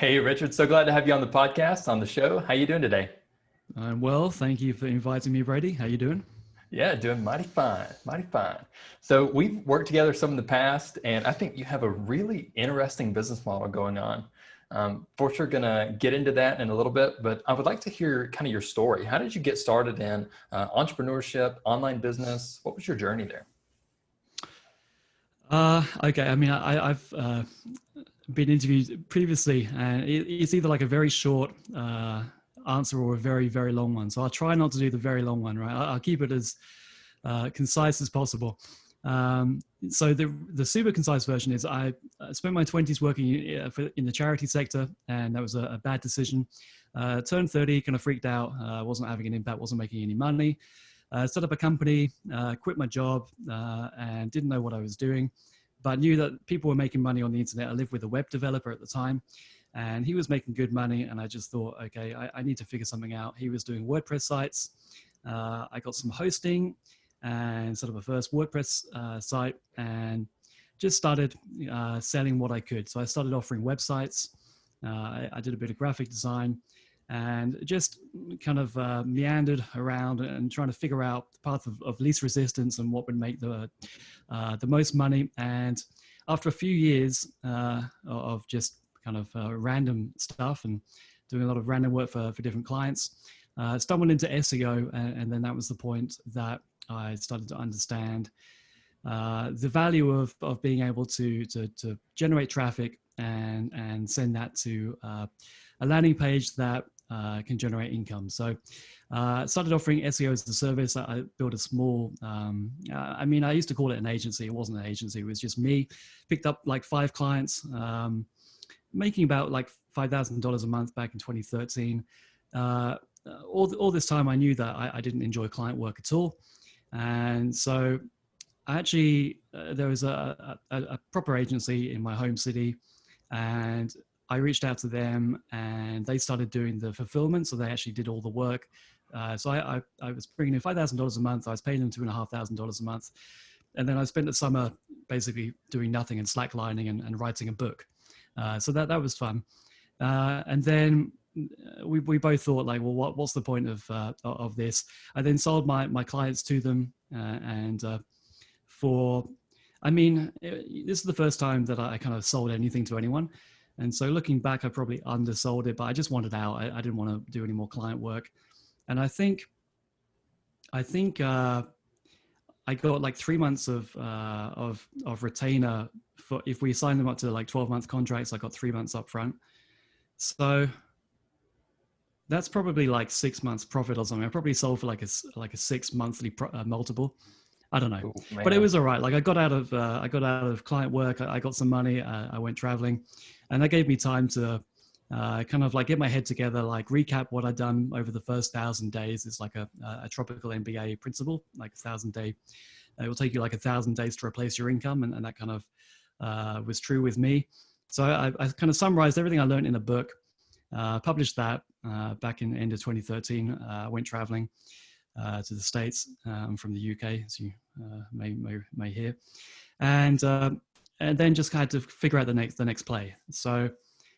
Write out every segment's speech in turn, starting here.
Hey, Richard. So glad to have you on the podcast, on the show. How you doing today? I'm well, thank you for inviting me, Brady. How you doing? Yeah, doing mighty fine, mighty fine. So we've worked together some in the past, and I think you have a really interesting business model going on. For sure, gonna get into that in a little bit, but I would like to hear kind of your story. How did you get started in entrepreneurship, online business? What was your journey there? Okay, I mean, I've been interviewed previously, and it's either like a very short answer or a very, very long one. So I'll try not to do the very long one, right? I'll keep it as concise as possible. So the super concise version is I spent my 20s working in the charity sector, and that was a bad decision. Turned 30, kind of freaked out, wasn't having an impact, wasn't making any money. Set up a company, quit my job, and didn't know what I was doing, but knew that people were making money on the internet. I lived with a web developer at the time, and he was making good money. And I just thought, okay, I need to figure something out. He was doing WordPress sites. I got some hosting and sort of a first WordPress site, and just started selling what I could. So I started offering websites. I did a bit of graphic design, and just kind of meandered around and trying to figure out the path of least resistance and what would make the most money. And after a few years of just kind of random stuff and doing a lot of random work for different clients, stumbled into SEO, and then that was the point that I started to understand the value of being able to generate traffic and send that to a landing page that can generate income. So started offering SEO as a service. I built a small, I mean, I used to call it an agency. It wasn't an agency. It was just me. Picked up like 5 clients, making about like $5,000 a month back in 2013. All this time I knew that I didn't enjoy client work at all. And so I actually, there was a proper agency in my home city, and I reached out to them, and they started doing the fulfillment. So they actually did all the work. So I was bringing in $5,000 a month. I was paying them $2,500 a month. And then I spent the summer basically doing nothing and slacklining and writing a book. So that was fun. And then we both thought like, well, what's the point of this? I then sold my clients to them. I mean, this is the first time that I kind of sold anything to anyone. And so looking back, I probably undersold it, but I just wanted out. I didn't want to do any more client work. And I think I got like 3 months of retainer for, if we signed them up to like 12-month contracts, I got 3 months up front. So that's probably like 6 months profit or something. I probably sold for like a 6 monthly multiple. I don't know, Oh, but it man. was all right. Like I got out of client work. I got some money. I went traveling, and that gave me time to kind of like get my head together, like recap what I'd done over the first 1,000 days. It's like a tropical MBA principle, like 1,000 day. It will take you like 1,000 days to replace your income, and that kind of was true with me. So I kind of summarized everything I learned in a book, published that back in the end of 2013. Went traveling to the States. I'm from the UK, as you may hear, and then just had to figure out the next play. So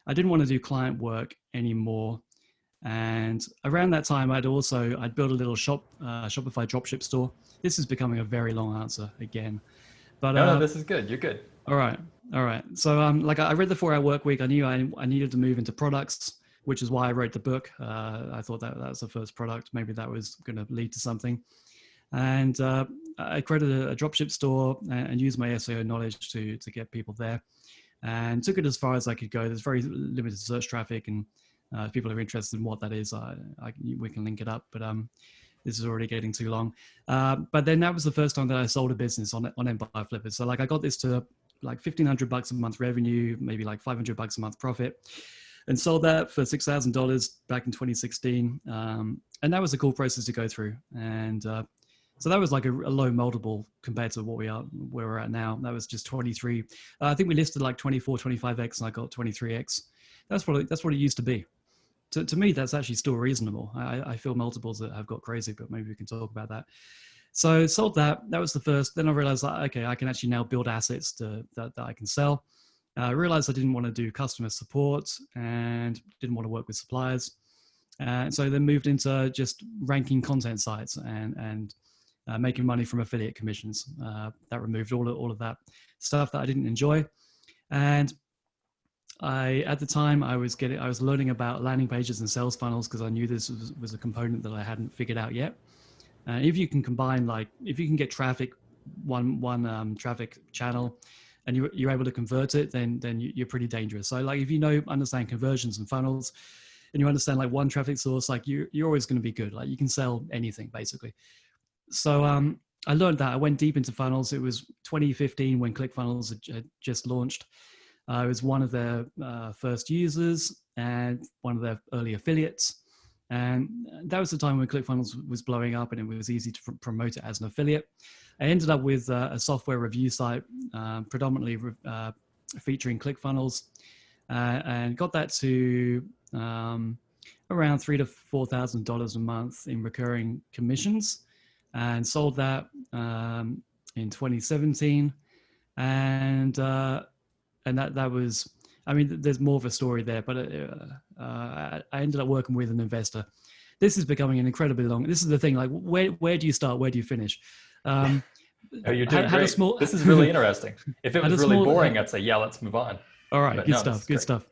I didn't want to do client work anymore. And around that time, I'd built a little Shopify dropship store. This is becoming a very long answer again, but No, this is good. You're good. all right, all right. So like I read the 4 Hour Work Week. I knew I needed to move into products, which is why I wrote the book. I thought that was the first product. Maybe that was going to lead to something. And I created a dropship store and used my SEO knowledge to get people there, and took it as far as I could go. There's very limited search traffic, and if people are interested in what that is, we can link it up. But this is already getting too long. But then that was the first time that I sold a business on Empire Flippers. So like I got this to like $1,500 a month revenue, maybe like $500 a month profit, and sold that for $6,000 back in 2016. And that was a cool process to go through. And so that was like a low multiple compared to where we're at now. That was just 23. I think we listed like 24, 25x, and I got 23x. That's what it used to be. To me, that's actually still reasonable. I feel multiples that have got crazy, but maybe we can talk about that. So sold that. That was the first. Then I realized that, okay, I can actually now build assets that I can sell. I realized I didn't want to do customer support and didn't want to work with suppliers. So then moved into just ranking content sites and making money from affiliate commissions. That removed all of that stuff that I didn't enjoy. And at the time I was learning about landing pages and sales funnels because I knew this was a component that I hadn't figured out yet. If you can combine, if you can get traffic, one traffic channel, and you're able to convert it, then you're pretty dangerous. So if you understand conversions and funnels, and you understand one traffic source, you're always going to be good. You can sell anything basically. So I learned that. I went deep into funnels. It was 2015 when ClickFunnels had just launched. I was one of their first users and one of their early affiliates. And that was the time when ClickFunnels was blowing up and it was easy to promote it as an affiliate. I ended up with a software review site, predominantly featuring ClickFunnels, and got that to around $3,000 to $4,000 a month in recurring commissions, and sold that in 2017. And that was, there's more of a story there, but I ended up working with an investor. This is becoming an incredibly long. This is the thing. Where do you start? Where do you finish? Oh, you're doing great. This is really interesting. If it was really boring, I'd say, yeah, let's move on. All right, but good stuff.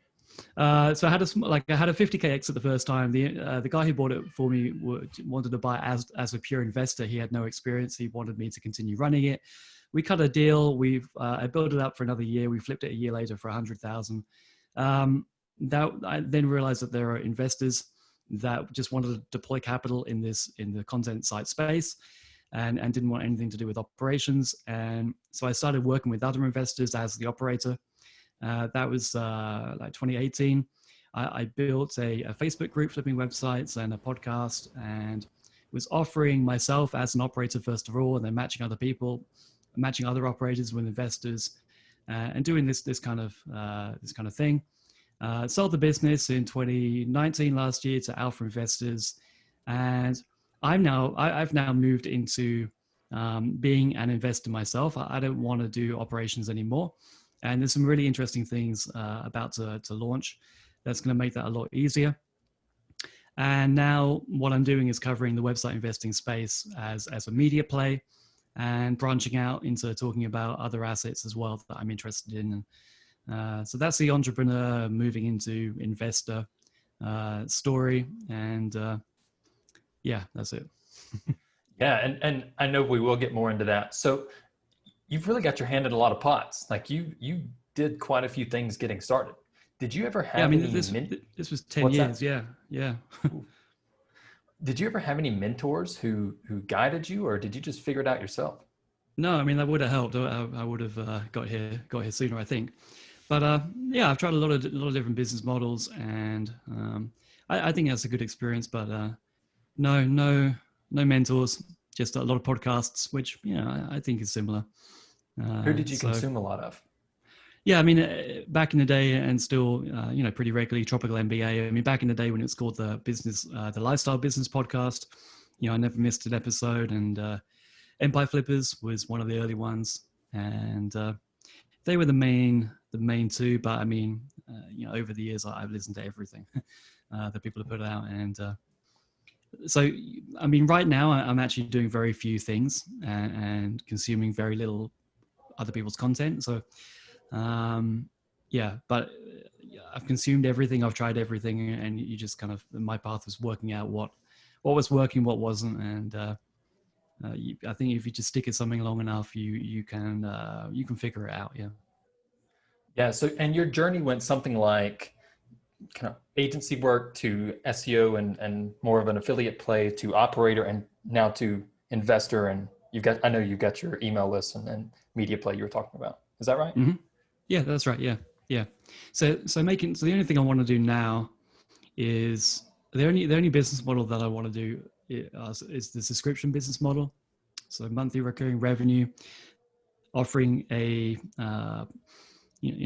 So I had a 50K exit the first time. The guy who bought it for me wanted to buy it as a pure investor. He had no experience. He wanted me to continue running it. We cut a deal. I built it up for another year. We flipped it a year later for 100,000. I then realized that there are investors that just wanted to deploy capital in the content site space and didn't want anything to do with operations. And so I started working with other investors as the operator. That was 2018. I built a Facebook group, flipping websites, and a podcast, and was offering myself as an operator first of all, and then matching other operators with investors, and doing this kind of thing. Sold the business in 2019 last year to alpha investors, and I've now moved into being an investor myself. I don't want to do operations anymore, and there's some really interesting things about to launch that's going to make that a lot easier. And now what I'm doing is covering the website investing space as a media play, and branching out into talking about other assets as well that I'm interested in. So that's the entrepreneur moving into investor story. And yeah, that's it. Yeah, and I know we will get more into that. So you've really got your hand in a lot of pots. You did quite a few things getting started. Did you ever have this was 10 years. That? Yeah. Did you ever have any mentors who guided you, or did you just figure it out yourself? No, that would have helped. I would have got here sooner, I think. But yeah, I've tried a lot of different business models, and I think that's a good experience. But no mentors, just a lot of podcasts, which I think is similar. Who did you consume a lot of? Yeah, back in the day, and still, pretty regularly, Tropical MBA. Back in the day when it was called the Lifestyle Business Podcast, I never missed an episode. And Empire Flippers was one of the early ones, and they were the main two. But over the years, I've listened to everything that people have put out, and so right now I'm actually doing very few things and consuming very little other people's content. So. But I've consumed everything. I've tried everything, and you just my path was working out what was working, what wasn't. And I think if you just stick at something long enough, you can figure it out. Yeah. Yeah. So, and your journey went something like kind of agency work to SEO and more of an affiliate play to operator, and now to investor. And I know you've got your email list and media play you were talking about. Is that right? Mm-hmm. Yeah, that's right. Yeah. So the only thing I want to do now is the only business model that I want to do is the subscription business model. So monthly recurring revenue, offering a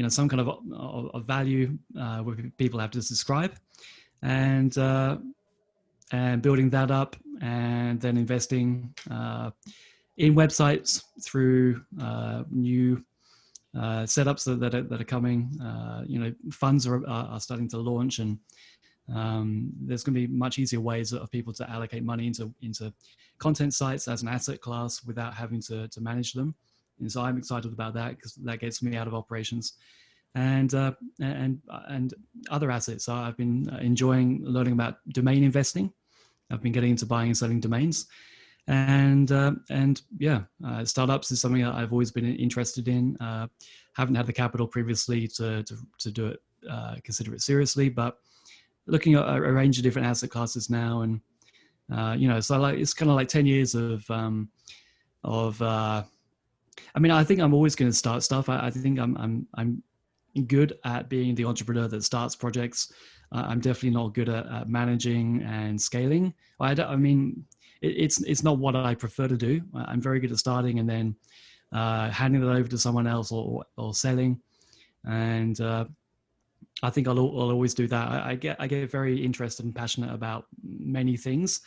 some kind of value where people have to subscribe, and building that up, and then investing in websites through new setups that are coming. Funds are starting to launch, and there's going to be much easier ways of people to allocate money into content sites as an asset class without having to manage them. And so I'm excited about that because that gets me out of operations and other assets. So I've been enjoying learning about domain investing. I've been getting into buying and selling domains, and startups is something that I've always been interested in. Haven't had the capital previously to do it, consider it seriously, but looking at a range of different asset classes now, and so it's kind of like 10 years of I think I'm always going to start stuff. I think I'm good at being the entrepreneur that starts projects. I'm definitely not good at managing and scaling. It's not what I prefer to do. I'm very good at starting and then handing it over to someone else or selling. And I think I'll always do that. I get very interested and passionate about many things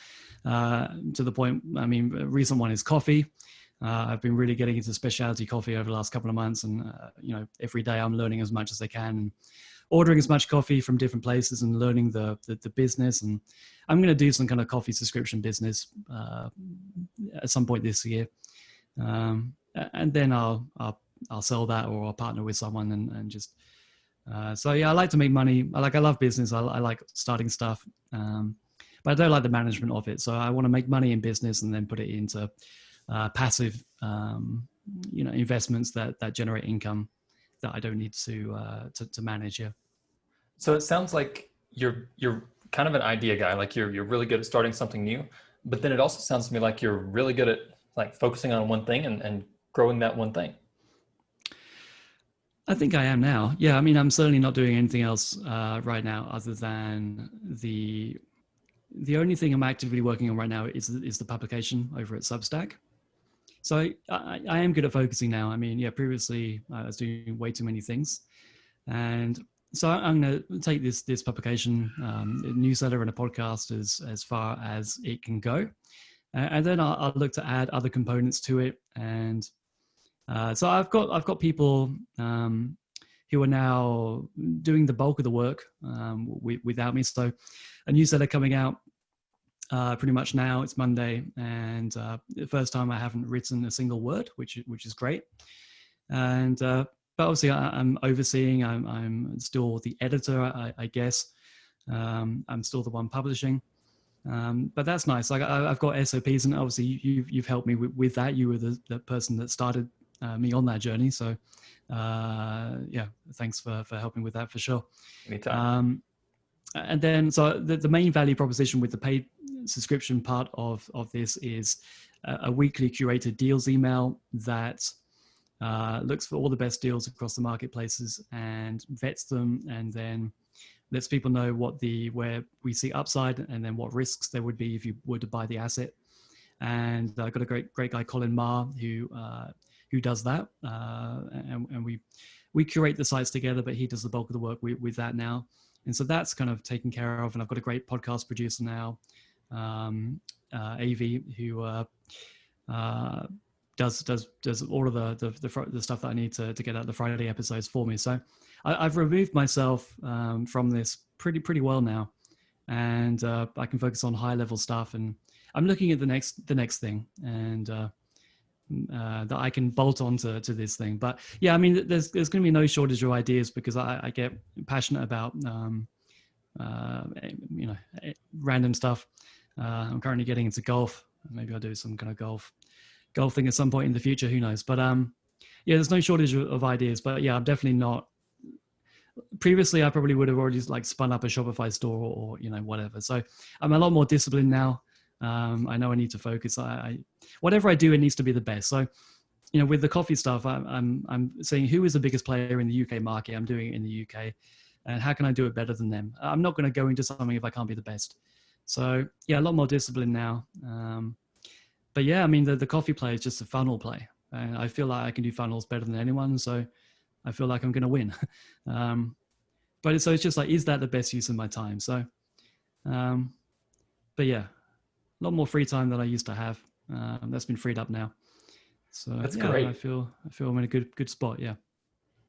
to the point. I mean, a recent one is coffee. I've been really getting into specialty coffee over the last couple of months, and every day I'm learning as much as I can, and ordering as much coffee from different places and learning the business. And I'm going to do some kind of coffee subscription business at some point this year, and then I'll sell that, or I'll partner with someone and just. So yeah, I like to make money. I love business. I like starting stuff, but I don't like the management of it. So I want to make money in business and then put it into passive, investments that generate income that I don't need to manage. Yeah. So it sounds like you're kind of an idea guy. Like you're really good at starting something new, but then it also sounds to me like you're really good at like focusing on one thing and growing that one thing. I think I am now. Yeah. I mean, I'm certainly not doing anything else right now other than the only thing I'm actively working on right now is the publication over at Substack. So I am good at focusing now. I mean, yeah, previously I was doing way too many things. And so I'm going to take this publication, a newsletter and a podcast as far as it can go. And then I'll look to add other components to it. And so I've got people who are now doing the bulk of the work without me. So a newsletter coming out pretty much now. It's Monday, and the first time I haven't written a single word, which is great. And but obviously I'm overseeing. I'm still the editor, I guess. I'm still the one publishing. But that's nice. Like I've got SOPs, and obviously you've helped me with that. You were the person that started me on that journey. So yeah, thanks for helping with that for sure. Anytime. And then, so the main value proposition with the paid subscription part of this is a weekly curated deals email that looks for all the best deals across the marketplaces and vets them, and then lets people know where we see upside and then what risks there would be if you were to buy the asset. And I've got a great guy, Colin Marr, who does that, and we curate the sites together, but he does the bulk of the work with that now. And so that's kind of taken care of. And I've got a great podcast producer now, AV, who does all of the stuff that I need to get out the Friday episodes for me. So I've removed myself from this pretty well now, and I can focus on high level stuff. And I'm looking at the next thing, and that I can bolt on to this thing. But yeah, I mean, there's going to be no shortage of ideas because I get passionate about, random stuff. I'm currently getting into golf. Maybe I'll do some kind of golf thing at some point in the future. Who knows? But yeah, there's no shortage of ideas. But yeah, I'm definitely not. Previously, I probably would have already like spun up a Shopify store or whatever. So I'm a lot more disciplined now. I know I need to focus. Whatever I do, it needs to be the best. So, with the coffee stuff, I'm saying who is the biggest player in the UK market. I'm doing it in the UK, and how can I do it better than them? I'm not going to go into something if I can't be the best. So yeah, a lot more discipline now. But yeah, I mean, the coffee play is just a funnel play, and I feel like I can do funnels better than anyone. So I feel like I'm going to win. But it's just like, is that the best use of my time? So, but yeah. A lot more free time than I used to have. That's been freed up now. So that's yeah, great. I feel I'm in a good spot. Yeah.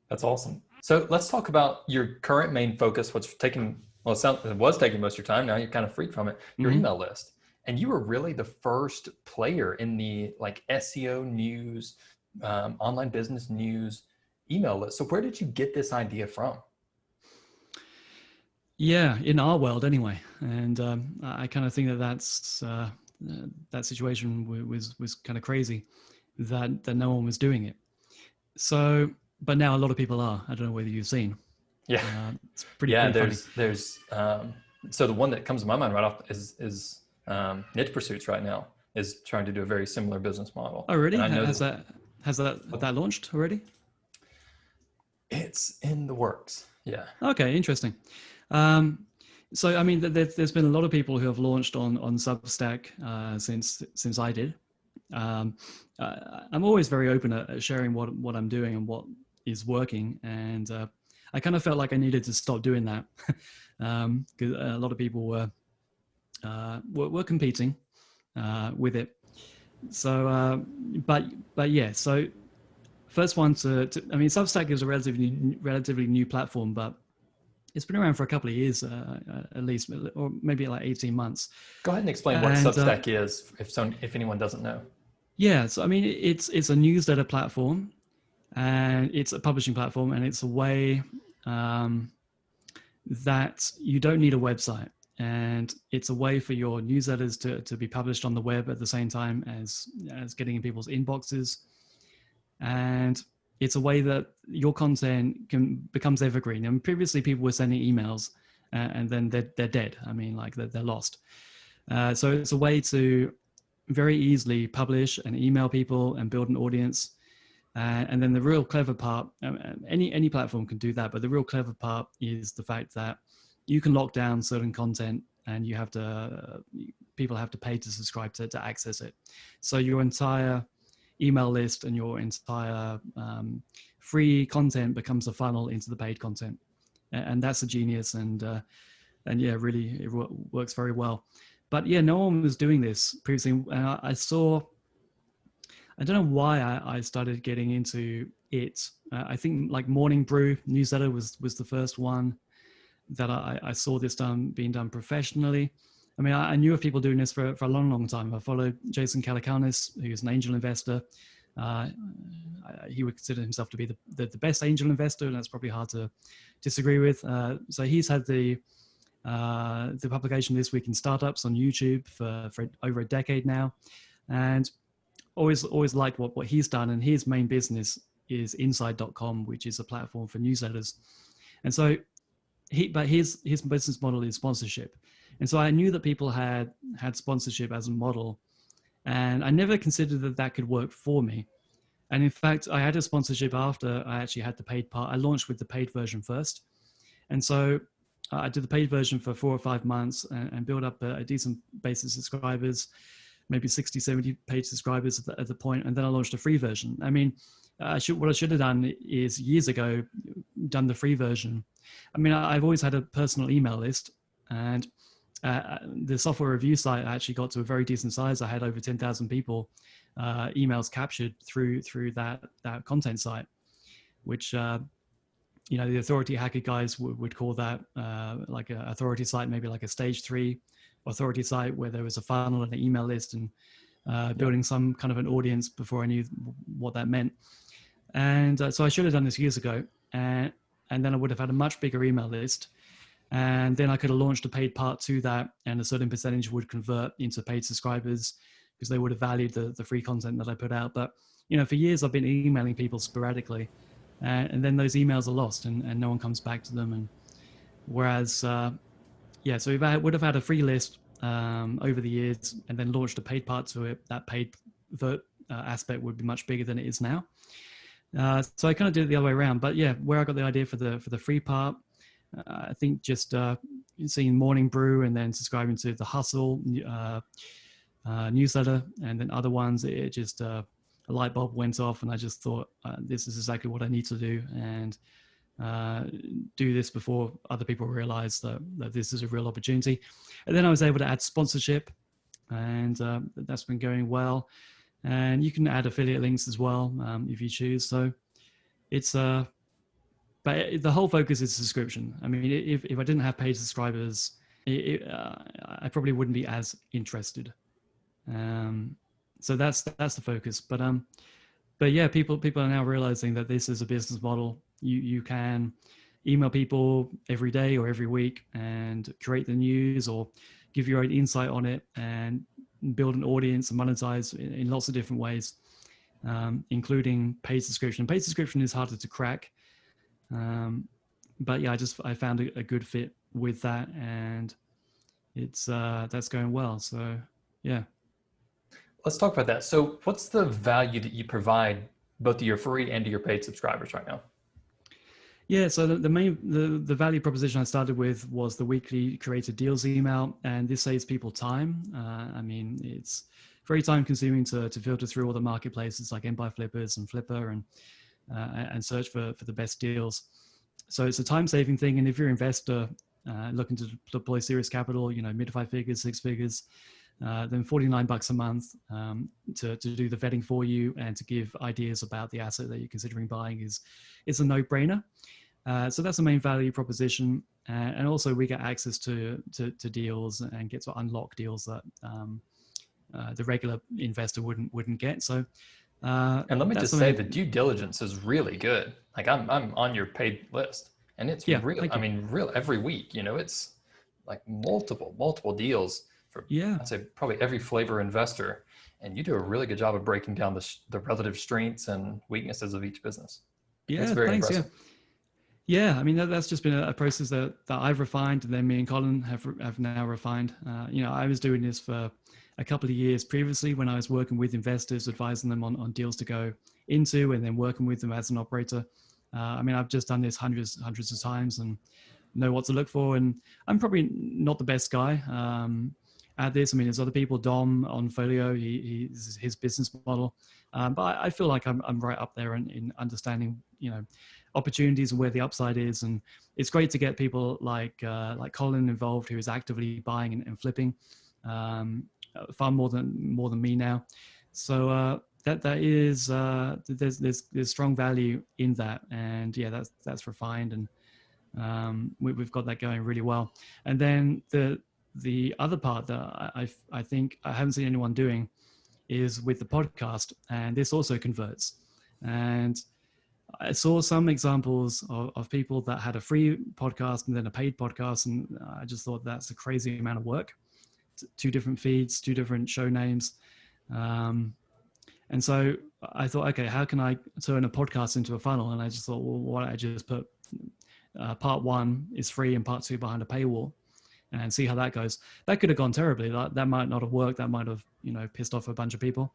That's awesome. So let's talk about your current main focus, what's taking, well, it was taking most of your time. Now you're kind of freed from it, your email list. And you were really the first player in the like SEO news, online business news email list. So where did you get this idea from? Yeah, in our world anyway. And I kind of think that situation was kind of crazy, that no one was doing it. So, but now a lot of people are. I don't know whether you've seen. Yeah. It's pretty There's funny. so the one that comes to my mind right off is Niche Pursuits right now is trying to do a very similar business model. Oh, really? And I know Has that launched already? It's in the works. Yeah. Okay, interesting. So, I mean, there's been a lot of people who have launched on Substack since I did. I'm always very open at sharing what I'm doing and what is working, and I kind of felt like I needed to stop doing that because a lot of people were competing with it. So, but yeah. So, first one I mean, Substack is a relatively new platform, but it's been around for a couple of years, at least, or maybe like 18 months. Go ahead and explain what Substack is, if anyone doesn't know. Yeah, so I mean, it's a newsletter platform, and it's a publishing platform, and it's a way that you don't need a website, and it's a way for your newsletters to be published on the web at the same time as getting in people's inboxes, and it's a way that your content becomes evergreen. And previously, people were sending emails, and then they're dead. I mean, like they're lost. So it's a way to very easily publish and email people and build an audience. And then the real clever part, any platform can do that, but the real clever part is the fact that you can lock down certain content, and people have to pay to subscribe to access it. So your entire email list and your entire free content becomes a funnel into the paid content. And that's a genius. And yeah, really, it works very well. But yeah, no one was doing this previously. I don't know why I started getting into it. I think like Morning Brew newsletter was the first one that I saw this being done professionally. I mean, I knew of people doing this for a long time. I followed Jason Calacanis, who's an angel investor. He would consider himself to be the best angel investor, and that's probably hard to disagree with. So he's had the publication This Week in Startups on YouTube for over a decade now, and always liked what he's done. And his main business is inside.com, which is a platform for newsletters. And so his business model is sponsorship. And so I knew that people had sponsorship as a model, and I never considered that could work for me. And in fact, I had a sponsorship after I actually had the paid part. I launched with the paid version first. And so I did the paid version for 4 or 5 months and built up a decent base of subscribers, maybe 60, 70 paid subscribers at the point. And then I launched a free version. I mean, what I should have done is years ago, done the free version. I mean, I've always had a personal email list, and the software review site actually got to a very decent size. I had over 10,000 people emails captured through that content site, which the authority hacker guys would call that like an authority site, maybe like a stage 3 authority site, where there was a funnel and an email list and building some kind of an audience before I knew what that meant. And so I should have done this years ago, and then I would have had a much bigger email list. And then I could have launched a paid part to that, and a certain percentage would convert into paid subscribers because they would have valued the free content that I put out. But, for years I've been emailing people sporadically, and then those emails are lost and no one comes back to them. And whereas, so if I would have had a free list over the years and then launched a paid part to it, that paid aspect would be much bigger than it is now. So I kind of did it the other way around. But yeah, where I got the idea for the free part, I think just seeing Morning Brew and then subscribing to the Hustle newsletter, and then other ones, it just a light bulb went off, and I just thought this is exactly what I need to do, and do this before other people realize that this is a real opportunity. And then I was able to add sponsorship, and that's been going well. And you can add affiliate links as well if you choose. So it's but the whole focus is subscription. I mean, if I didn't have paid subscribers, I probably wouldn't be as interested. So that's the focus. But yeah, people are now realizing that this is a business model. You can email people every day or every week and create the news or give your own insight on it and build an audience and monetize in lots of different ways, including paid subscription. Paid subscription is harder to crack. But yeah, I found a good fit with that, and it's that's going well. So yeah. Let's talk about that. So what's the value that you provide both to your free and to your paid subscribers right now? Yeah, so the value proposition I started with was the weekly created deals email, and this saves people time. I mean, it's very time consuming to filter through all the marketplaces like Empire Flippers and Flipper and search for the best deals. So it's a time saving thing. And if you're an investor looking to deploy serious capital, mid to 5 figures, 6 figures, then $49 a month to do the vetting for you and to give ideas about the asset that you're considering buying is a no-brainer. So that's the main value proposition, and also we get access to deals and get to unlock deals that the regular investor wouldn't get. So and let me just say the due diligence is really good. Like I'm on your paid list, and it's real. I mean, real every week. It's like multiple deals for I'd say probably every flavor investor, and you do a really good job of breaking down the relative strengths and weaknesses of each business. Yeah, it's very thanks. impressive. Yeah, I mean that's just been a process that I've refined, and then me and Colin have now refined. I was doing this for a couple of years previously when I was working with investors, advising them on deals to go into, and then working with them as an operator. I mean, I've just done this hundreds of times and know what to look for. And I'm probably not the best guy at this. I mean, there's other people. Dom on Folio, his business model, but I feel like I'm right up there in understanding opportunities and where the upside is. And it's great to get people like Colin involved, who is actively buying and flipping far more than me now. So that is there's strong value in that, and yeah, that's refined, and we've got that going really well. And then the other part that I think I haven't seen anyone doing is with the podcast, and this also converts. And I saw some examples of people that had a free podcast and then a paid podcast, and I just thought that's a crazy amount of work. 2 different feeds, 2 different show names. And so I thought, okay, how can I turn a podcast into a funnel? And I just thought, well, why don't I just put part 1 is free and part 2 behind a paywall and see how that goes. That could have gone terribly. That might not have worked. That might have, pissed off a bunch of people.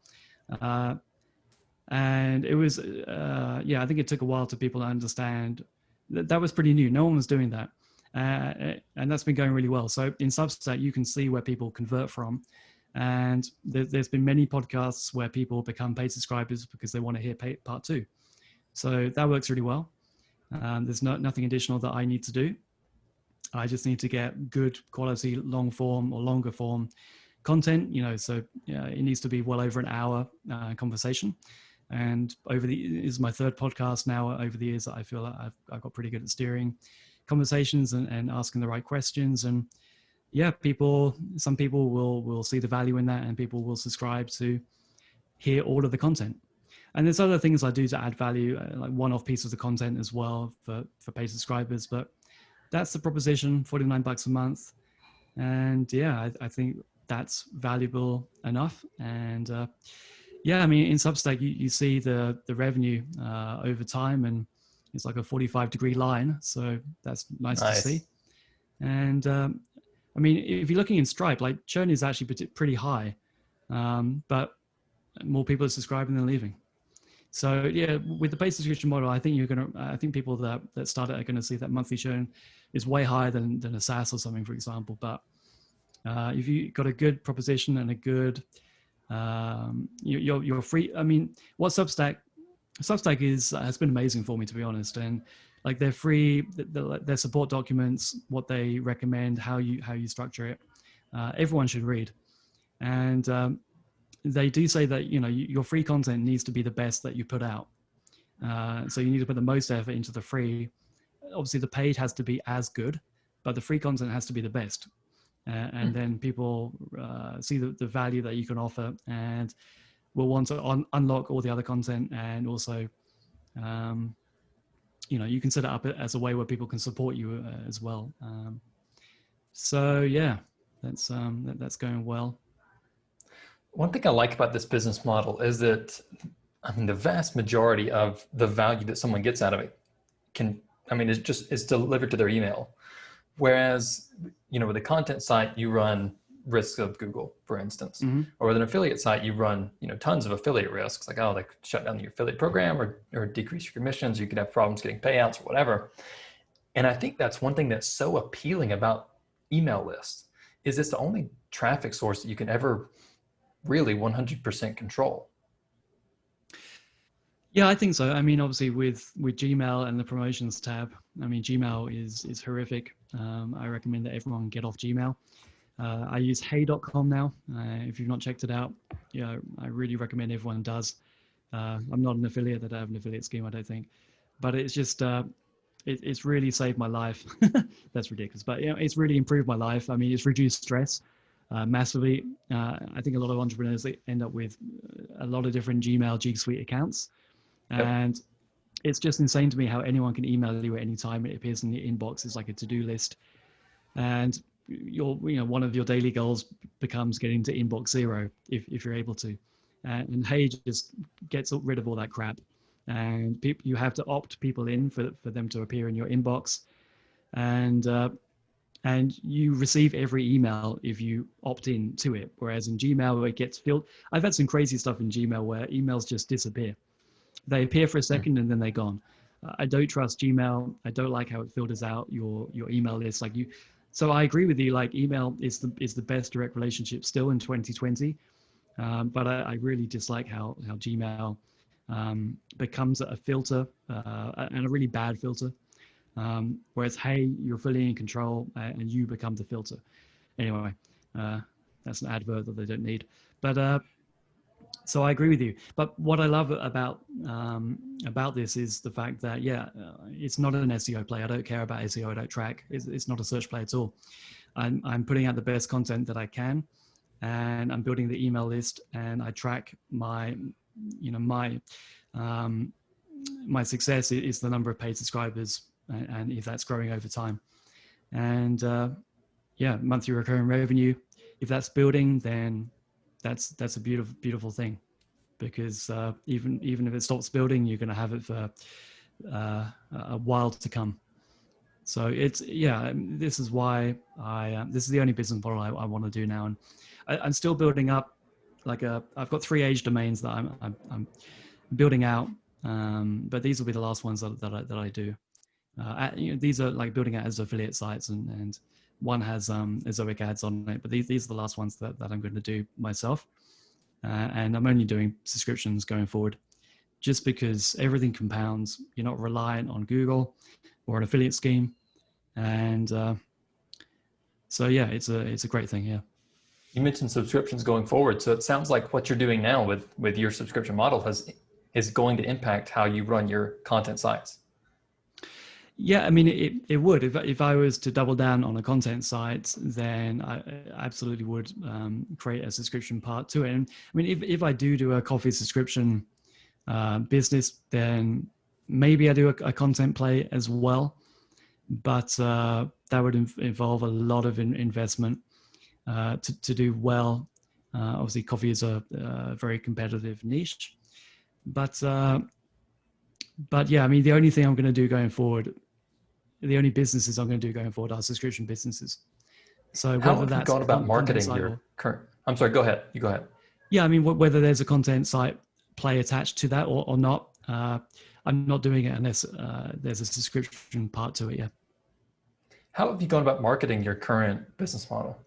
And it was, I think it took a while to people to understand that was pretty new. No one was doing that. And that's been going really well. So in Substack, you can see where people convert from. And there's been many podcasts where people become paid subscribers because they want to hear part 2. So that works really well. There's nothing additional that I need to do. I just need to get good quality long form or longer form content, so it needs to be well over an hour conversation. And this is my 3rd podcast now over the years that I feel that I've got pretty good at steering conversations and asking the right questions. And yeah, some people will see the value in that, and people will subscribe to hear all of the content. And there's other things I do to add value, like one-off pieces of content as well for paid subscribers. But that's the proposition, $49 a month. And yeah, I think that's valuable enough. And I mean, in Substack, you see the revenue over time, and it's like a 45-degree line. So that's nice to see. And I mean, if you're looking in Stripe, like churn is actually pretty high, but more people are subscribing than leaving. So yeah, with the paid subscription model, I think people that start it are going to see that monthly churn is way higher than a SaaS or something, for example. But if you got a good proposition and a good, you're free. I mean, what Substack has been amazing for me, to be honest. And like they're free, their support documents, what they recommend, how you structure it, everyone should read. And they do say that your free content needs to be the best that you put out. So you need to put the most effort into the free, obviously the paid has to be as good, but the free content has to be the best. And then people see the value that you can offer, and will want to unlock all the other content. And also, you can set it up as a way where people can support you as well. So yeah, that's going well. One thing I like about this business model is that, I mean, the vast majority of the value that someone gets out of it is delivered to their email. Whereas, with a content site, you run risks of Google, for instance, or with an affiliate site, you run, tons of affiliate risks, like, they could shut down your affiliate program or decrease your commissions. You could have problems getting payouts or whatever. And I think that's one thing that's so appealing about email lists, is it's the only traffic source that you can ever really 100% control. Yeah, I think so. I mean, obviously with Gmail and the promotions tab, I mean, Gmail is horrific. I recommend that everyone get off Gmail. I use hey.com now. If you've not checked it out, I really recommend everyone does. I'm not an affiliate. I don't have an affiliate scheme, I don't think, but it's just, it's really saved my life. That's ridiculous, but it's really improved my life. I mean, it's reduced stress massively. I think a lot of entrepreneurs end up with a lot of different Gmail, G Suite accounts. And it's just insane to me how anyone can email you at any time. It appears in the inbox. It's like a to-do list. And one of your daily goals becomes getting to inbox 0 if you're able to. And Hey just gets rid of all that crap. And you have to opt people in for them to appear in your inbox. And you receive every email if you opt in to it. Whereas in Gmail, where it gets filtered, I've had some crazy stuff in Gmail where emails just disappear. They appear for a second and then they're gone. I don't trust Gmail. I don't like how it filters out your email list. So I agree with you. Like, email is the best direct relationship still in 2020. But I really dislike how Gmail becomes a filter and a really bad filter. Whereas Hey, you're fully in control and you become the filter. Anyway, that's an advert that they don't need. But so I agree with you. But what I love about this is the fact that, it's not an SEO play. I don't care about SEO. I don't track. It's not a search play at all. I'm putting out the best content that I can, and I'm building the email list, and I track my success is the number of paid subscribers, and if that's growing over time. And monthly recurring revenue, if that's building, then that's a beautiful, beautiful thing, because even if it stops building, you're going to have it for a while to come. So this is why this is the only business model I want to do now. And I'm still building up, I've got 3 age domains that I'm building out, but these will be the last ones that I do. These are like building out as affiliate sites, and one has Ezoic ads on it, but these are the last ones that I'm going to do myself. And I'm only doing subscriptions going forward, just because everything compounds. You're not reliant on Google or an affiliate scheme. And so it's a great thing. Yeah. You mentioned subscriptions going forward. So it sounds like what you're doing now with your subscription model is going to impact how you run your content sites. Yeah, I mean, it would. If I was to double down on a content site, then I absolutely would create a subscription part to it. And I mean, if I do a coffee subscription business, then maybe I do a content play as well. But that would involve a lot of investment to do well. Obviously, coffee is a very competitive niche. But yeah, I mean, the only thing I'm going to do going forward, the only businesses I'm going to do going forward are subscription businesses. So how have you gone about marketing your current? I'm sorry, go ahead. You go ahead. Yeah, I mean, whether there's a content site play attached to that or not, I'm not doing it unless there's a subscription part to it. Yeah. How have you gone about marketing your current business model?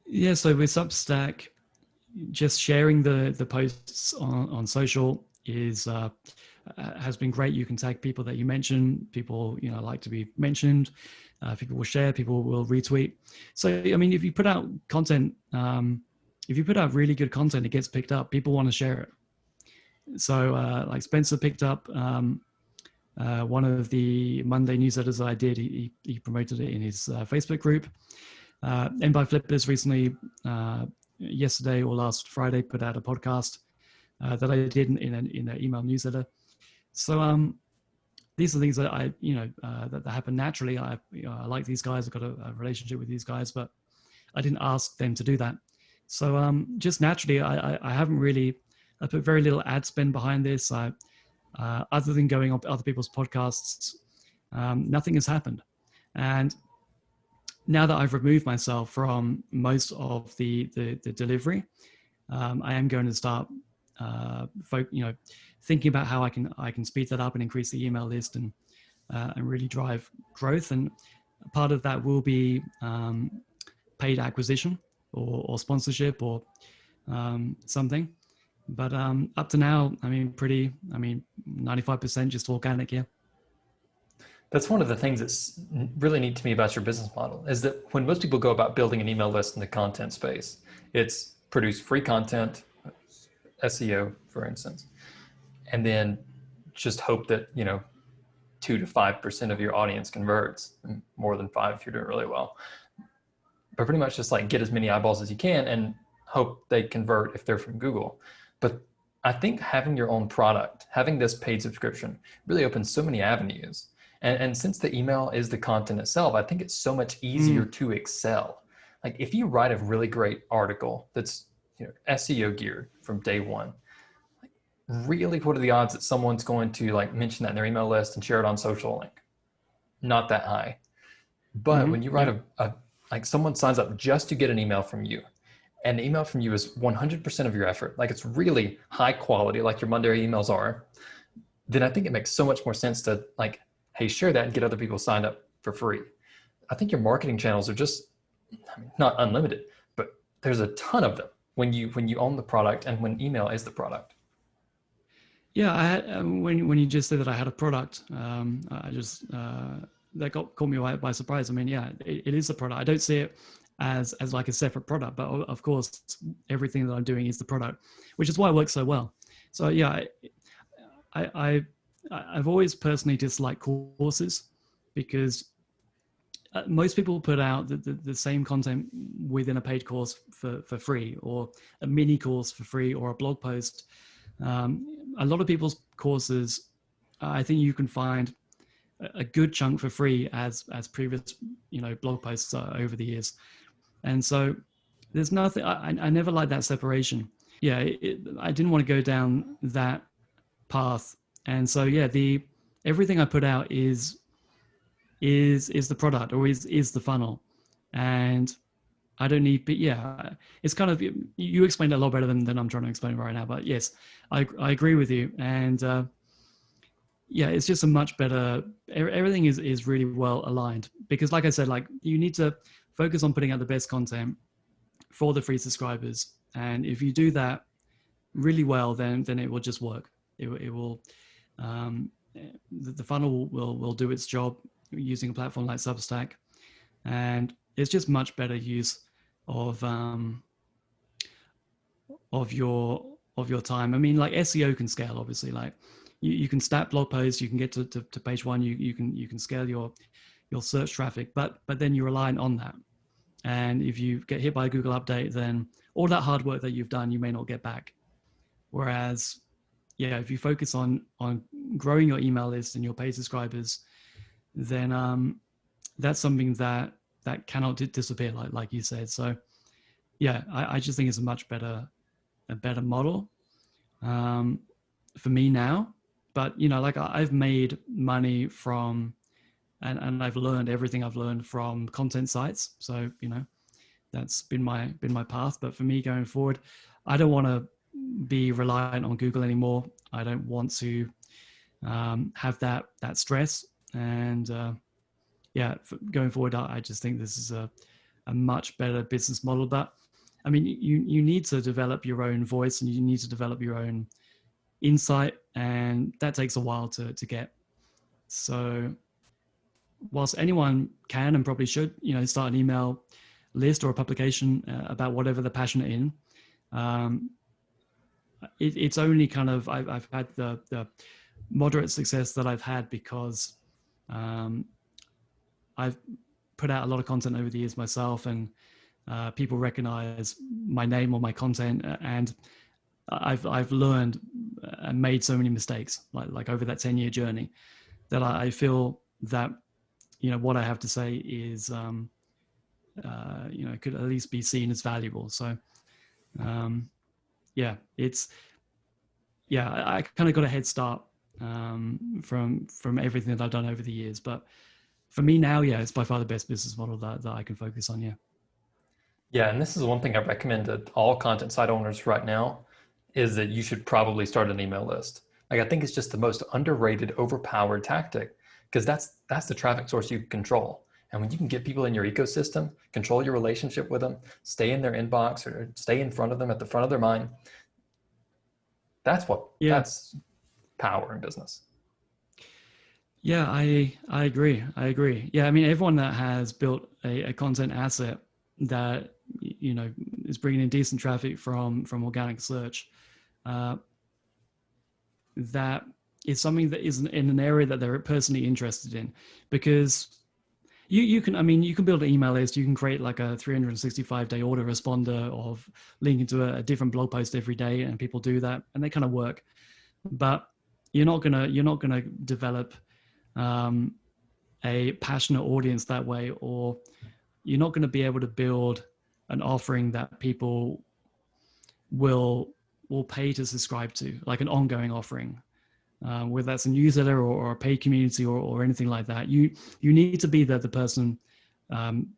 Yeah, so with Substack, just sharing the posts on social has been great. You can tag people that you mention. People like to be mentioned. People will share. People will retweet. So I mean, if you put out content, if you put out really good content, it gets picked up. People want to share it. So like Spencer picked up one of the Monday newsletters that I did, he promoted it in his Facebook group. And by Flippers recently, yesterday or last Friday, put out a podcast that I did in an email newsletter. So these are things that that happen naturally. I like these guys. I've got a relationship with these guys, but I didn't ask them to do that. So just naturally, I haven't really, I put very little ad spend behind this. Other than going on other people's podcasts, nothing has happened. And now that I've removed myself from most of the delivery, I am going to start, thinking about how I can speed that up and increase the email list and really drive growth. And part of that will be paid acquisition or sponsorship or something. But up to now, 95% just organic, yeah. That's one of the things that's really neat to me about your business model is that when most people go about building an email list in the content space, it's produce free content, SEO, for instance, and then just hope that, 2 to 5% of your audience converts, more than 5 if you're doing really well. But pretty much just like get as many eyeballs as you can and hope they convert if they're from Google. But I think having your own product, having this paid subscription really opens so many avenues. And since the email is the content itself, I think it's so much easier to excel. Like if you write a really great article that's SEO geared from day one, like really what are the odds that someone's going to like mention that in their email list and share it on social? Like not that high. But when you write like someone signs up just to get an email from you, and the email from you is 100% of your effort, like it's really high quality, like your Monday emails are, then I think it makes so much more sense to like, hey, share that and get other people signed up for free. I think your marketing channels are just, not unlimited, but there's a ton of them when you own the product and when email is the product. Yeah, I had, when you just said that I had a product, I just that caught me by surprise. It is a product. I don't see it as like a separate product, but of course, everything that I'm doing is the product, which is why it works so well. So yeah, I've always personally disliked courses because most people put out the same content within a paid course for free, or a mini course for free, or a blog post. A lot of people's courses, I think you can find a good chunk for free as previous blog posts over the years. And so there's nothing, I never liked that separation. Yeah, I didn't want to go down that path. And so yeah, everything I put out is the product, or is the funnel. And I don't need, but yeah, it's kind of, you explained it a lot better than I'm trying to explain it right now. But yes, I agree with you. And yeah, it's just a much better, everything is really well aligned, because like I said, like you need to focus on putting out the best content for the free subscribers. And if you do that really well, then it will just work. It will, the funnel will do its job using a platform like Substack, and it's just much better use of your time. Like SEO can scale, obviously. Like you can stat blog posts, you can get to page one, you can scale your search traffic, but then you're relying on that. And if you get hit by a Google update, then all that hard work that you've done, you may not get back. Whereas, yeah, if you focus on growing your email list and your paid subscribers, then that's something that cannot disappear, like you said. So yeah, I just think it's a much better model for me now. But like I've made money from, and I've learned everything I've learned from content sites. So that's been my path. But for me going forward, I don't want to be reliant on Google anymore. I don't want to have that stress. And yeah, going forward, I just think this is a much better business model. But you need to develop your own voice, and you need to develop your own insight, and that takes a while to get. So whilst anyone can and probably should, start an email list or a publication about whatever they're passionate in, it's only kind of, I've had the moderate success that I've had because I've put out a lot of content over the years myself, and people recognize my name or my content, and I've learned and made so many mistakes, like over that 10-year journey, that I feel that, you know, what I have to say is, you know, could at least be seen as valuable. So, yeah, I kind of got a head start from everything that I've done over the years. But for me now, yeah, it's by far the best business model that I can focus on. Yeah. Yeah, and this is one thing I recommend to all content site owners right now is that you should probably start an email list. Like, I think it's just the most underrated, overpowered tactic, because that's the traffic source you control. And when you can get people in your ecosystem, control your relationship with them, stay in their inbox or stay in front of them at the front of their mind, that's power in business. Yeah, I agree. I agree. Yeah, I mean, everyone that has built a content asset that, you know, is bringing in decent traffic from organic search, that is something that is in an area that they're personally interested in, because you can, I mean, you can build an email list, you can create like a 365-day autoresponder of linking to a different blog post every day, and people do that and they kind of work. But you're not gonna develop a passionate audience that way, or you're not going to be able to build an offering that people will pay to subscribe to, like an ongoing offering, whether that's a newsletter or a paid community or anything like that. You need to be the person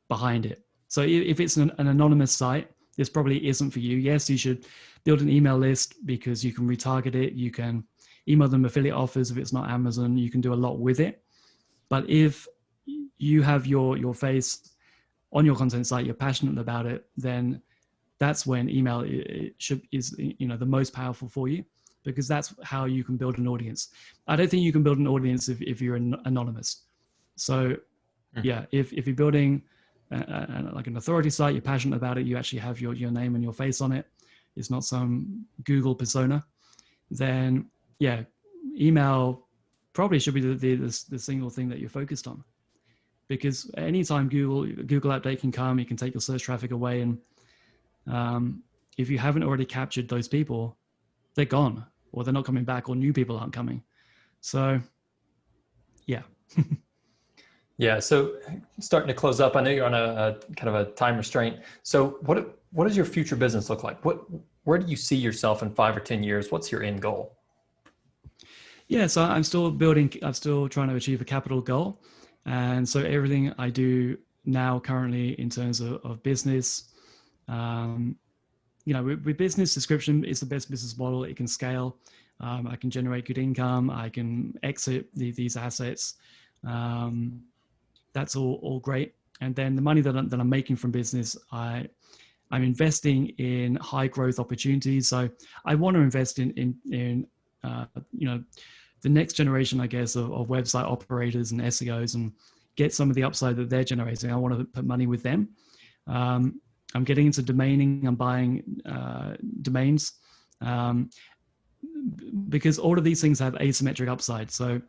behind it. So if it's an anonymous site, this probably isn't for you. Yes, you should build an email list because you can retarget it. You can email them affiliate offers if it's not Amazon. You can do a lot with it. But if you have your face on your content site, you're passionate about it, then that's when email is, you know, the most powerful for you, because that's how you can build an audience. I don't think you can build an audience if you're anonymous. So yeah, if you're building like an authority site, you're passionate about it, you actually have your name and your face on it, it's not some Google persona, then yeah, email probably should be the single thing that you're focused on. Because anytime Google update can come, it can take your search traffic away. And if you haven't already captured those people, they're gone, or they're not coming back, or new people aren't coming. So yeah. Yeah. So starting to close up, I know you're on a kind of a time restraint. So what does your future business look like? Where do you see yourself in 5 or 10 years? What's your end goal? Yeah, so I'm still trying to achieve a capital goal. And so everything I do now currently in terms of business, you know, with business, subscription is the best business model. It can scale. I can generate good income. I can exit these assets. That's all great. And then the money that I'm making from business, I'm investing in high growth opportunities. So I want to invest in you know, the next generation, I guess, of website operators and SEOs, and get some of the upside that they're generating. I want to put money with them. I'm getting into domaining. I'm buying domains, because all of these things have asymmetric upside. So,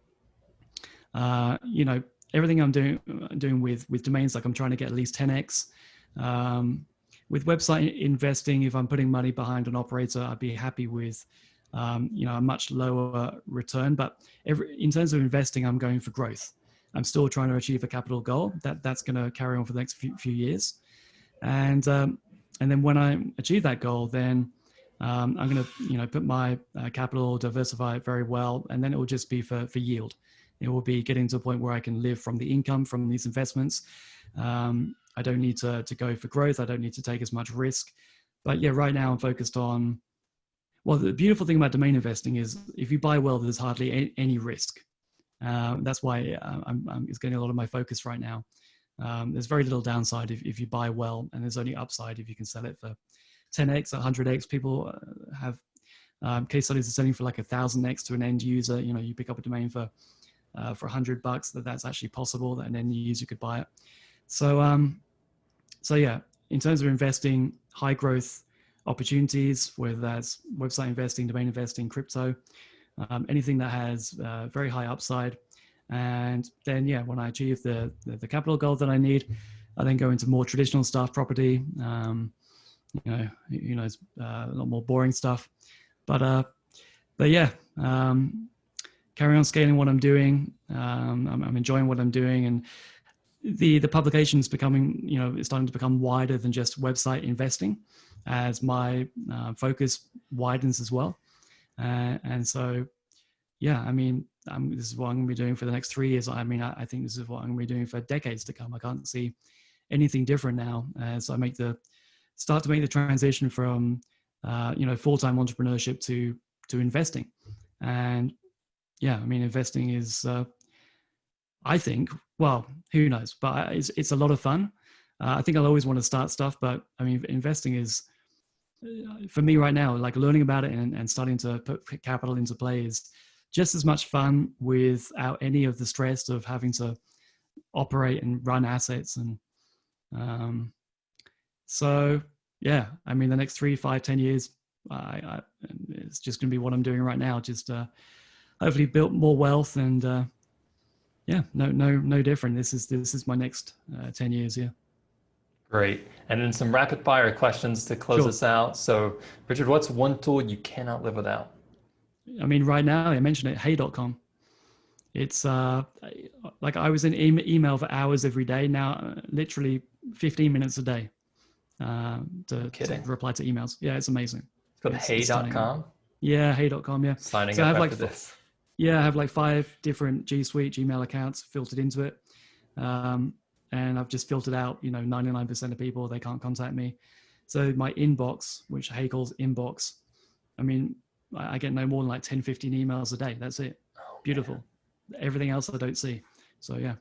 you know, everything I'm doing with domains, like I'm trying to get at least 10x. With website investing, if I'm putting money behind an operator, I'd be happy with you know, a much lower return. But in terms of investing, I'm going for growth. I'm still trying to achieve a capital goal that's going to carry on for the next few years. And then when I achieve that goal, then I'm going to, you know, put my capital, diversify it very well, and then it will just be for yield. It will be getting to a point where I can live from the income from these investments. I don't need to go for growth. I don't need to take as much risk. But yeah, right now I'm focused on, well, the beautiful thing about domain investing is if you buy well, there's hardly any risk. That's why it's getting a lot of my focus right now. There's very little downside if you buy well, and there's only upside if you can sell it for 10x, 100x. People have case studies are selling for like 1,000x to an end user. You know, you pick up a domain for $100, that's actually possible that an end user could buy it. So yeah, in terms of investing, high growth opportunities, whether that's website investing, domain investing, crypto, anything that has very high upside. And then, yeah, when I achieve the capital goal that I need, I then go into more traditional stuff, property, a lot more boring stuff. But yeah, carry on scaling what I'm doing. I'm enjoying what I'm doing, and the publication is becoming, it's starting to become wider than just website investing, as my focus widens as well. And so, yeah, I mean, this is what I'm going to be doing for the next 3 years. I mean, I think this is what I'm going to be doing for decades to come. I can't see anything different now as I start to make the transition from, full-time entrepreneurship to investing. And yeah, I mean, investing is, I think, well, who knows, but it's a lot of fun. I think I'll always want to start stuff, but I mean, investing is, for me right now, like learning about it and starting to put capital into play is just as much fun without any of the stress of having to operate and run assets. And so, yeah, I mean, the next 3, 5, 10 years, it's just going to be what I'm doing right now. Just hopefully build more wealth, and yeah, no different. This is my next 10 years. Yeah. Great. And then some rapid fire questions to close us out. So, Richard, what's one tool you cannot live without? I mean, right now, I mentioned it, hey.com. It's like I was in email for hours every day. Now, literally 15 minutes a day to reply to emails. Yeah, it's amazing. It's hey.com? Yeah, hey.com, yeah. Signing up after this. Yeah, I have like 5 different G Suite Gmail accounts filtered into it. And I've just filtered out, 99% of people, they can't contact me. So my inbox, which Hey calls inbox, I mean, I get no more than like 10, 15 emails a day. That's it. Oh, beautiful. Man. Everything else I don't see. So yeah.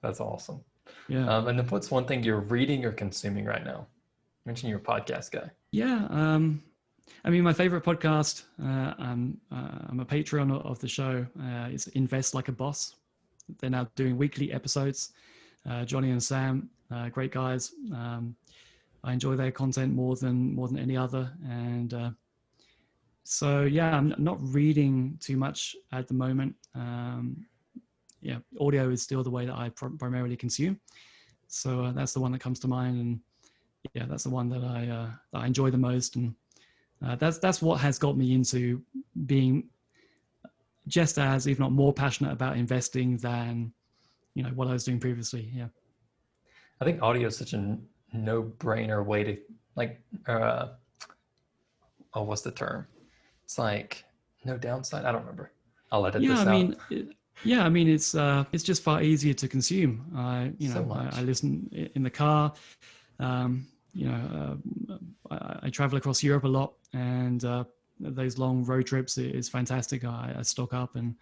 That's awesome. Yeah. And then what's one thing you're reading or consuming right now? You mentioned you're a podcast guy. Yeah. I mean, my favorite podcast, I'm a Patreon of the show, is Invest Like a Boss. They're now doing weekly episodes. Johnny and Sam, great guys. I enjoy their content more than any other. And so, yeah, I'm not reading too much at the moment. Yeah, audio is still the way that I primarily consume. So that's the one that comes to mind. And yeah, that's the one that I enjoy the most. And that's what has got me into being just as, if not more, passionate about investing than what I was doing previously. Yeah. I think audio is such a no-brainer way to what's the term? It's like no downside. I don't remember. I'll edit this out. I mean, it's just far easier to consume. I listen in the car. I travel across Europe a lot, and those long road trips is fantastic. I stock up and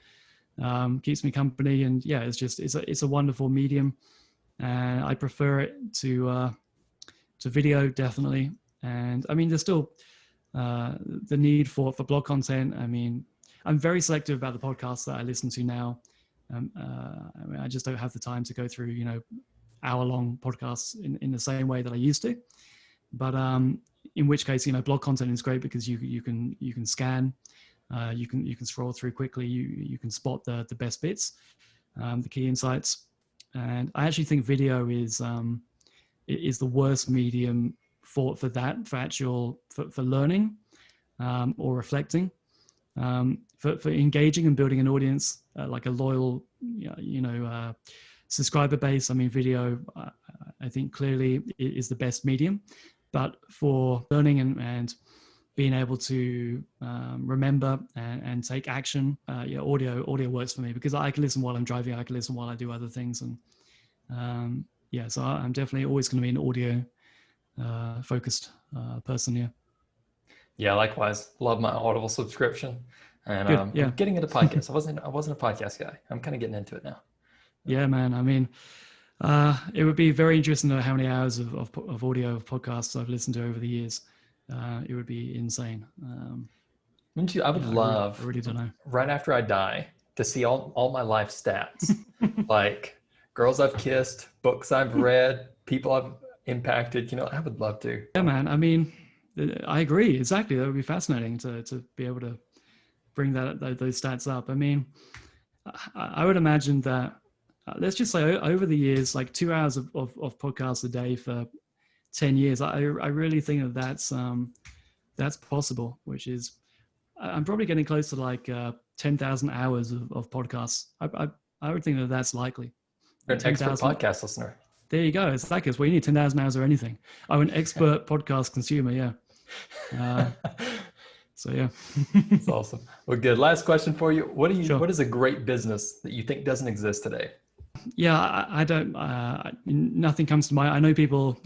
keeps me company, and yeah, it's a wonderful medium, and I prefer it to video, definitely. And I mean, there's still the need for blog content. I mean, I'm very selective about the podcasts that I listen to now. I mean, I just don't have the time to go through hour-long podcasts in the same way that I used to. But in which case, blog content is great because you can scan. You can scroll through quickly. You can spot the best bits, the key insights. And I actually think video is the worst medium for learning or reflecting, for engaging and building an audience, like a loyal subscriber base. I mean, video I think clearly is the best medium, but for learning and being able to remember and take action, audio works for me because I can listen while I'm driving. I can listen while I do other things. And so I'm definitely always going to be an audio focused person. Yeah, likewise. Love my Audible subscription. And I'm getting into podcasts. I wasn't a podcast guy. I'm kind of getting into it now. Yeah, man. I mean, it would be very interesting to know how many hours of audio of podcasts I've listened to over the years. It would be insane. I would love, I really don't know, right after I die, to see all my life stats, like girls I've kissed, books I've read, people I've impacted. I would love to. Yeah, man. I mean, I agree. Exactly. That would be fascinating to be able to bring those stats up. I mean, I would imagine that let's just say over the years, like 2 hours of podcasts a day for 10 years, I really think that's possible, which is, I'm probably getting close to like 10,000 hours of podcasts. I would think that that's likely. You're an expert podcast listener. There you go. It's like us. We need 10,000 hours or anything. I'm an expert podcast consumer. Yeah. So yeah. That's awesome. Well, good. Last question for you. What is a great business that you think doesn't exist today? Yeah, I don't, nothing comes to mind. I know people,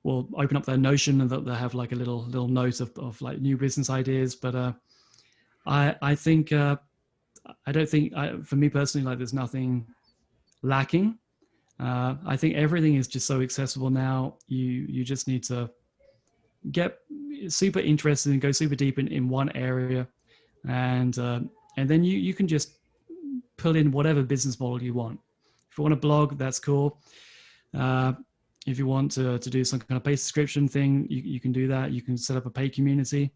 will open up their Notion and they'll have like a little note of like new business ideas. But I think, I don't think, for me personally, like there's nothing lacking. I think everything is just so accessible now. You just need to get super interested and go super deep in one area. And then you can just pull in whatever business model you want. If you want a blog, that's cool. If you want to do some kind of paid subscription thing, you can do that. You can set up a paid community.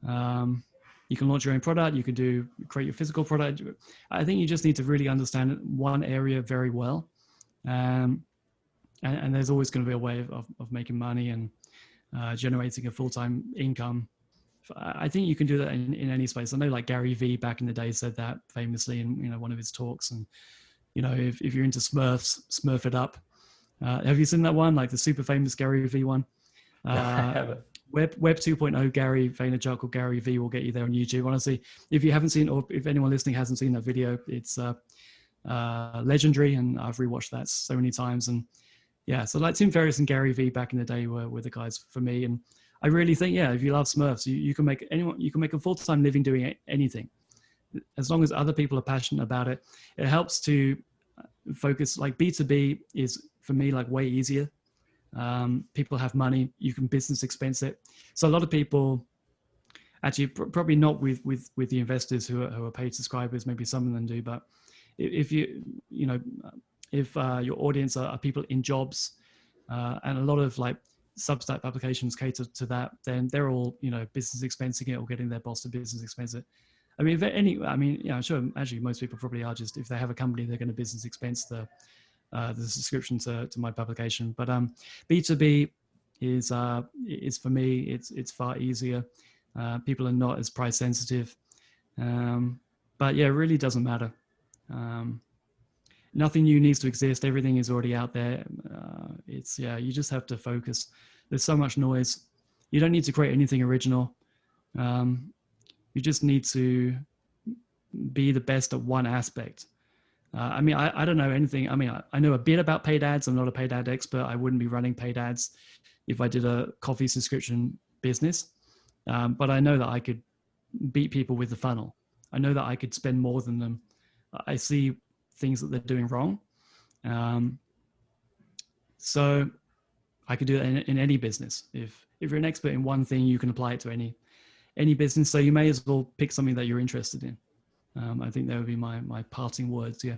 You can launch your own product. You can create your physical product. I think you just need to really understand one area very well. And there's always going to be a way of making money and generating a full-time income. I think you can do that in any space. I know like Garyvee back in the day said that famously in one of his talks. And if you're into Smurfs, Smurf it up. Have you seen that one? Like the super famous Garyvee one? I haven't. Web 2.0 Gary Vaynerchuk or Garyvee will get you there on YouTube. Honestly, if you haven't seen, or if anyone listening hasn't seen that video, it's legendary, and I've rewatched that so many times. And yeah, so like Tim Ferriss and Garyvee back in the day were the guys for me. And I really think, yeah, if you love Smurfs, you can make a full-time living doing anything, as long as other people are passionate about it. It helps to focus. Like B2B is for me like way easier. People have money, you can business expense it. So a lot of people, actually probably not with the investors who are paid subscribers, maybe some of them do, but if if your audience are people in jobs, and a lot of like Substack applications cater to that, then they're all, business expensing it or getting their boss to business expense it. I mean, I'm sure actually most people probably are, just if they have a company, they're going to business expense the subscription to my publication. But B2B is for me, it's far easier. People are not as price sensitive. But yeah, it really doesn't matter. Nothing new needs to exist. Everything is already out there. You just have to focus. There's so much noise. You don't need to create anything original. You just need to be the best at one aspect. I don't know anything. I know a bit about paid ads. I'm not a paid ad expert. I wouldn't be running paid ads if I did a coffee subscription business. But I know that I could beat people with the funnel. I know that I could spend more than them. I see things that they're doing wrong. So I could do that in any business. If you're an expert in one thing, you can apply it to any business. So you may as well pick something that you're interested in. I think that would be my parting words. Yeah.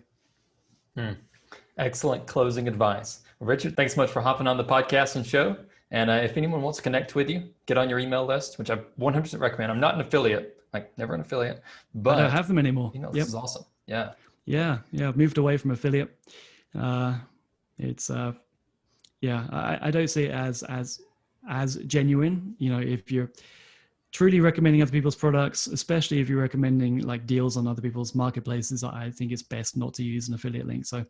Excellent closing advice. Well, Richard, thanks so much for hopping on the podcast and show. And if anyone wants to connect with you, get on your email list, which I 100% recommend. I'm not an affiliate, like never an affiliate, but I don't have them anymore. This is awesome. Yeah. I've moved away from affiliate. I don't see it as genuine. If you're truly recommending other people's products, especially if you're recommending like deals on other people's marketplaces, I think it's best not to use an affiliate link. So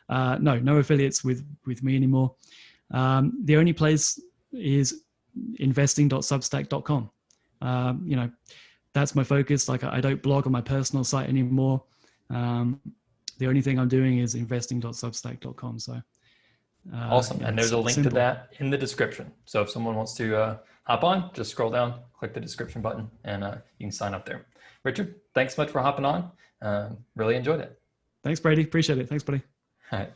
no affiliates with me anymore. The only place is investing.substack.com. That's my focus. Like I don't blog on my personal site anymore. The only thing I'm doing is investing.substack.com. So awesome. And there's a link to that in the description. So if someone wants to hop on, just scroll down, click the description button, and you can sign up there. Richard, thanks so much for hopping on. Really enjoyed it. Thanks, Brady. Appreciate it. Thanks, buddy. All right.